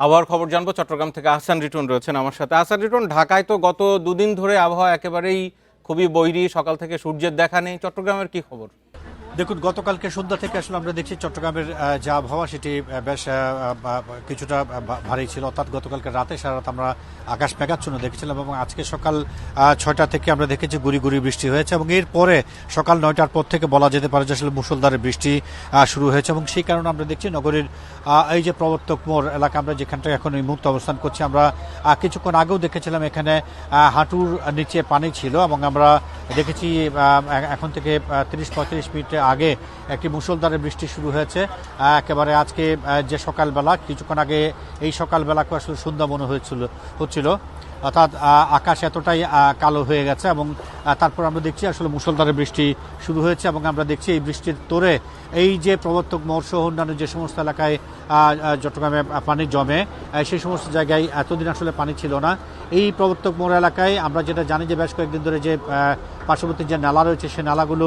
আবহাওয়ার খবর জানবো। চট্টগ্রাম থেকে আহসান রিটন রয়েছেন আমার সাথে। আহসান রিটন, ঢাকায় তো গত দুদিন ধরে আবহাওয়া একেবারেই খুবই বৈরী, সকাল থেকে সূর্যের দেখা নেই। চট্টগ্রামের কি খবর? দেখুন, গতকালকে সন্ধ্যা থেকে আসলে আমরা দেখছি চট্টগ্রামের যে আবহাওয়া সেটি বেশ কিছুটা ভারী ছিল। অর্থাৎ গতকালকে রাতে সারা রাত আমরা আকাশ মেঘাচ্ছন্ন দেখেছিলাম এবং আজকে সকাল 6টা থেকে আমরা দেখেছি গুড়ি গুড়ি বৃষ্টি হয়েছে এবং এরপরে সকাল 9টার পর থেকে বলা যেতে পারে যে আসলে মুষলধারে বৃষ্টি শুরু হয়েছে এবং সেই কারণে আমরা দেখছি নগরীর এই যে প্রবর্তক মোড় এলাকা আমরা যেখানটা এখন এই মুহূর্তে অবস্থান করছি, আমরা কিছুক্ষণ আগেও দেখেছিলাম এখানে হাঁটুর নিচে পানি ছিল এবং আমরা দেখেছি এখন থেকে 30-35 মিনিট আগে একটি মুষলধারে বৃষ্টি শুরু হয়েছে। একেবারে আজকে যে সকালবেলা, কিছুক্ষণ আগে এই সকালবেলাকে আসলে সন্ধ্যা মনে হচ্ছিল, অর্থাৎ আকাশ এতটাই কালো হয়ে গেছে এবং তারপর আমরা দেখছি আসলে মুষলধারে বৃষ্টি শুরু হয়েছে এবং আমরা দেখছি এই বৃষ্টির তোরে এই যে প্রবর্তক মোড় সহ অন্যান্য যে সমস্ত এলাকায় চট্টগ্রামে পানি জমে, সেই সমস্ত জায়গায় এতদিন আসলে পানি ছিল না। এই প্রবর্তক মোড় এলাকায় আমরা যেটা জানি যে বেশ কয়েকদিন ধরে যে পার্শ্ববর্তী যে নালা রয়েছে সেই নালাগুলো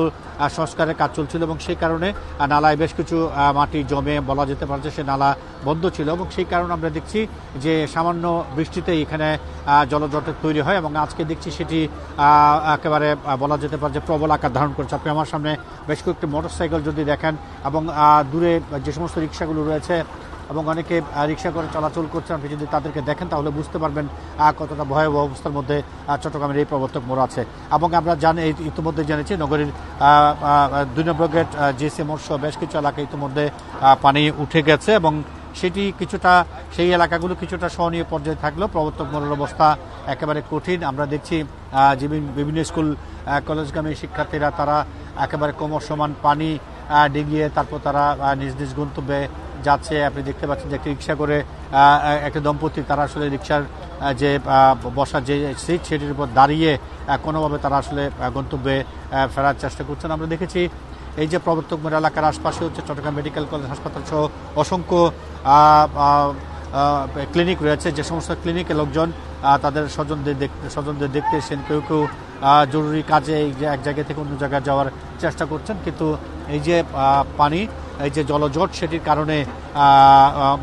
সংস্কারের কাজ চলছিল এবং সেই কারণে নালায় বেশ কিছু মাটি জমে বলা যেতে পারে যে সে নালা বন্ধ ছিল এবং সেই কারণে আমরা দেখছি যে সামান্য বৃষ্টিতেই এখানে জলজট তৈরি হয় এবং আজকে দেখছি সেটি একেবারে বলা যেতে পারে যে প্রবল আকার ধারণ করছে। আপনি আমার সামনে বেশ কয়েকটি মোটরসাইকেল যদি দেখেন এবং দূরে যে সমস্ত রিক্সাগুলো রয়েছে এবং অনেকে রিক্সা করে চলাচল করছেন, আপনি যদি তাদেরকে দেখেন তাহলে বুঝতে পারবেন কতটা ভয়াবহ অবস্থার মধ্যে চট্টগ্রামের এই প্রবর্তক মোড় আছে। এবং আমরা ইতিমধ্যে জেনেছি নগরীর 2 নম্বর গেট জিএসএ মোড় সহ বেশ কিছু এলাকায় ইতিমধ্যে পানি উঠে গেছে এবং সেটি কিছুটা সেই এলাকাগুলো কিছুটা সহনীয় পর্যায়ে থাকলেও প্রবর্তক মোড়ের অবস্থা একেবারে কঠিন। আমরা দেখছি যে বিভিন্ন স্কুল কলেজগামী শিক্ষার্থীরা তারা একেবারে কোমর সমান পানি ডিঙিয়ে তারপর তারা নিজ নিজ গন্তব্যে যাচ্ছে। আপনি দেখতে পাচ্ছেন যে একটি রিক্সা করে একটা দম্পতি তারা আসলে রিক্সার যে বসার যে সিট সেটির উপর দাঁড়িয়ে কোনোভাবে তারা আসলে গন্তব্যে ফেরার চেষ্টা করছেন। আমরা দেখেছি এই যে প্রবর্তক মোড় এলাকার আশপাশে হচ্ছে চট্টগ্রাম মেডিকেল কলেজ হাসপাতাল সহ অসংখ্য ক্লিনিক রয়েছে। যে সমস্ত ক্লিনিকে লোকজন তাদের স্বজনদের দেখতে এসেছেন, কেউ কেউ জরুরি কাজে এই যে এক জায়গা থেকে অন্য জায়গায় যাওয়ার চেষ্টা করছেন, কিন্তু এই যে পানি, এই যে জলজট সেটির কারণে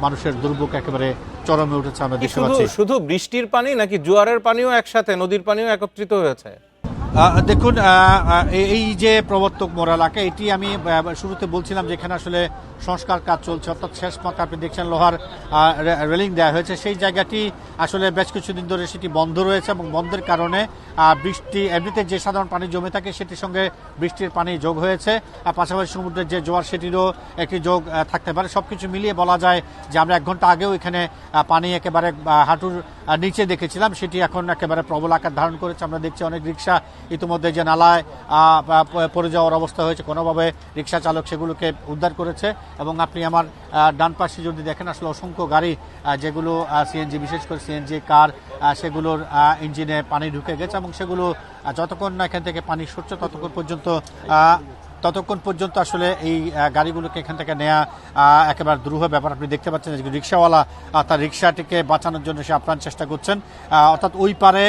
মানুষের দুর্ভোগ একেবারে চরমে উঠেছে। আমরা দেখতে পাচ্ছি শুধু বৃষ্টির পানি নাকি জোয়ারের পানিও একসাথে, নদীর পানিও একত্রিত হয়েছে? দেখুন, এই যে প্রবর্তক মোড় এলাকা, এটি আমি শুরুতে বলছিলাম যে এখানে আসলে সংস্কার কাজ চলছে, অর্থাৎ শেষ মাথা আপনি দেখছেন লোহার রেলিং দেওয়া হয়েছে। সেই জায়গাটি আসলে বেশ কিছুদিন ধরে সেটি বন্ধ রয়েছে এবং বন্ধের কারণে বৃষ্টি এমনিতে যে সাধারণ পানি জমে থাকে সেটির সঙ্গে বৃষ্টির পানি যোগ হয়েছে, পাশাপাশি সমুদ্রের যে জোয়ার সেটিরও একটি যোগ থাকতে পারে। সবকিছু মিলিয়ে বলা যায় যে আমরা 1 ঘন্টা আগেও এখানে পানি একেবারে হাঁটুর নিচে দেখেছিলাম, সেটি এখন একেবারে প্রবল আকার ধারণ করেছে। আমরা দেখছি অনেক রিক্সা ইতিমধ্যে যে নালায় পড়ে যাওয়ার অবস্থা হয়েছে, কোনোভাবে রিক্সা চালক সেগুলোকে উদ্ধার করেছে এবং আপনি আমার ডান পাশে যদি দেখেন আসলে অসংখ্য গাড়ি যেগুলো সিএনজি, বিশেষ করে সিএনজি কার, সেগুলোর ইঞ্জিনে পানি ঢুকে গেছে এবং সেগুলো যতক্ষণ না এখান থেকে পানি সরছে ততক্ষণ পর্যন্ত আসলে এই গাড়িগুলোকে এখান থেকে নেওয়া একেবারে দুরূহ ব্যাপার। আপনি দেখতে পাচ্ছেন যে রিক্সাওয়ালা তার রিক্সাটিকে বাঁচানোর জন্য সে আপ্রাণ চেষ্টা করছেন। অর্থাৎ ওই পারে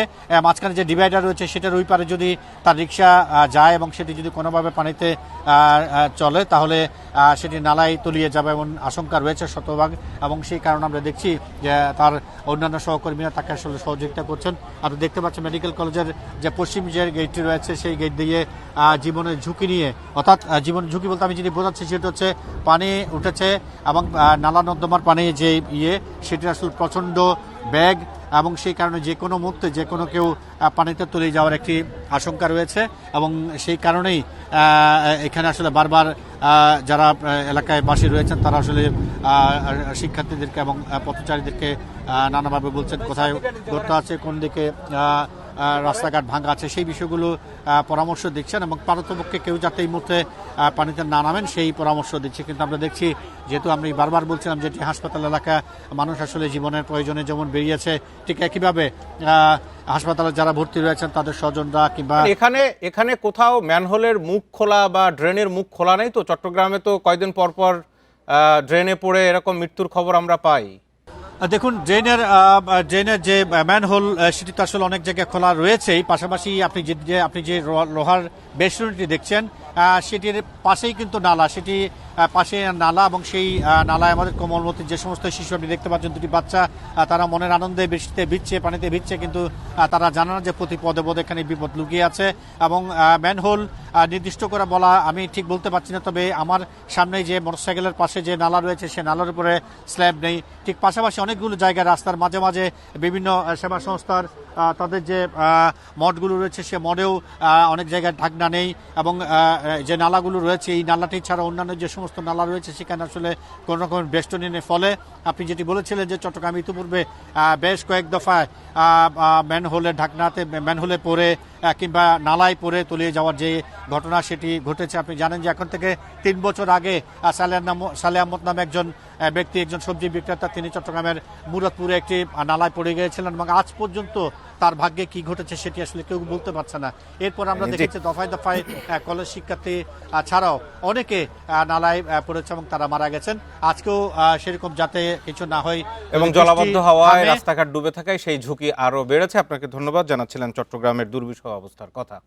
মাঝখানে যে ডিভাইডার রয়েছে সেটার ওই পারে যদি তার রিক্সা যায় এবং সেটি যদি কোনোভাবে পানিতে চলে তাহলে সেটি নালায় তলিয়ে যাবে এমন আশঙ্কা রয়েছে শতভাগ এবং সেই কারণে আমরা দেখছি যে তার অন্যান্য সহকর্মীরা তাকে আসলে সহযোগিতা করছেন। আপনি দেখতে পাচ্ছেন মেডিকেল কলেজের যে পশ্চিম যে গেটটি রয়েছে সেই গেট দিয়ে জীবনের ঝুঁকি নিয়ে, অর্থাৎ জীবনের ঝুঁকি বলতে আমি যেটি বোঝাচ্ছি সেটা হচ্ছে পানি উঠেছে এবং নালা নর্দমার পানি যে সেটি আসলে প্রচণ্ড ব্যাগ এবং সেই কারণে যে কোনো মুহূর্তে যে কোনো কেউ পানিতে তলিয়ে যাওয়ার একটি আশঙ্কা রয়েছে এবং সেই কারণেই এখানে আসলে বারবার যারা এলাকায় বাসী রয়েছেন তারা আসলে শিক্ষার্থীদেরকে এবং পথচারীদেরকে নানাভাবে বলছেন কোথায় গর্ত আছে, কোন দিকে রাস্তাঘাট ভাঙা আছে, সেই বিষয়গুলো পরামর্শ দিচ্ছেন এবং পারতপক্ষে কেউ যাতে এই মুহূর্তে পানিতে না নামেন সেই পরামর্শ দিচ্ছে। কিন্তু আমরা দেখছি যেহেতু আমি বারবার বলছিলাম যেটি হাসপাতাল এলাকা, মানুষ আসলে জীবনের প্রয়োজনে যেমন বেরিয়েছে ঠিক একইভাবে হাসপাতালে যারা ভর্তি রয়েছেন তাদের স্বজনরা কিংবা এখানে কোথাও ম্যানহোলের মুখ খোলা বা ড্রেনের মুখ খোলা নেই তো? চট্টগ্রামে তো কয়েকদিন পর পর ড্রেনে পড়ে এরকম মৃত্যুর খবর আমরা পাই। দেখুন ড্রেনের যে ম্যানহোল সেটি তো আসলে অনেক জায়গায় খোলা রয়েছেই, পাশাপাশি আপনি যে লোহার বেষ্টনীটি দেখছেন সেটির পাশেই কিন্তু নালা, সেটি পাশে নালা, এবং সেই নালায় আমাদের কোমলমতি যে সমস্ত শিশু আপনি দেখতে পাচ্ছেন, দুটি বাচ্চা তারা মনের আনন্দে বৃষ্টিতে ভিজছে, পানিতে ভিজছে, কিন্তু তারা জানে না যে প্রতি পদে পদে এখানে বিপদ লুকিয়ে আছে। এবং ম্যানহোল নির্দিষ্ট করে বলা আমি ঠিক বলতে পারছি না, তবে আমার সামনে যে মোটরসাইকেলের পাশে যে নালা রয়েছে সে নালার উপরে স্ল্যাব নেই। ঠিক পাশাপাশি অনেকগুলো জায়গায় রাস্তার মাঝে মাঝে বিভিন্ন সেবা সংস্থার তাদের যে মঠগুলো রয়েছে সে মঠেও অনেক জায়গায় ঢাকনা নেই, এবং যে নালাগুলো রয়েছে এই নালাটি ছাড়া অন্যান্য যে সমস্ত নালা রয়েছে সেখানে আসলে কোনো রকম বেষ্টনী নেই। ফলে আপনি যেটি বলেছিলেন যে চট্টগ্রাম ইতিপূর্বে বেশ কয়েক দফায় ম্যানহোলের ঢাকনাতে ম্যানহোলে পড়ে কিংবা নালায় পড়ে তলিয়ে যাওয়ার যে ঘটনা সেটি ঘটেছে। আপনি জানেন যে এখন থেকে 3 বছর আগে সালে আহমদ নামে একজন ব্যক্তি, একজন সবজি বিক্রেতা, তিনি চট্টগ্রামের মুরাদপুরে একটি নালায় পড়ে গিয়েছিলেন, এবং আজ পর্যন্ত তার ভাগ্যে কি ঘটেছে সেটি আসলে কেউ বলতে পারছে না। এরপর আমরা দেখেছি দফায় দফায় কলেজ শিক্ষার্থী ছাড়াও অনেকে নালায় পড়েছে এবং তারা মারা গেছেন। আজকেও সেরকম যাতে কিছু না হয়, এবং জলাবদ্ধ হওয়ায় রাস্তাঘাট ডুবে থাকায় সেই ঝুঁকি আরো বেড়েছে। আপনাকে ধন্যবাদ জানাচ্ছিলেন চট্টগ্রামের দুর্বিষহ অবস্থার কথা।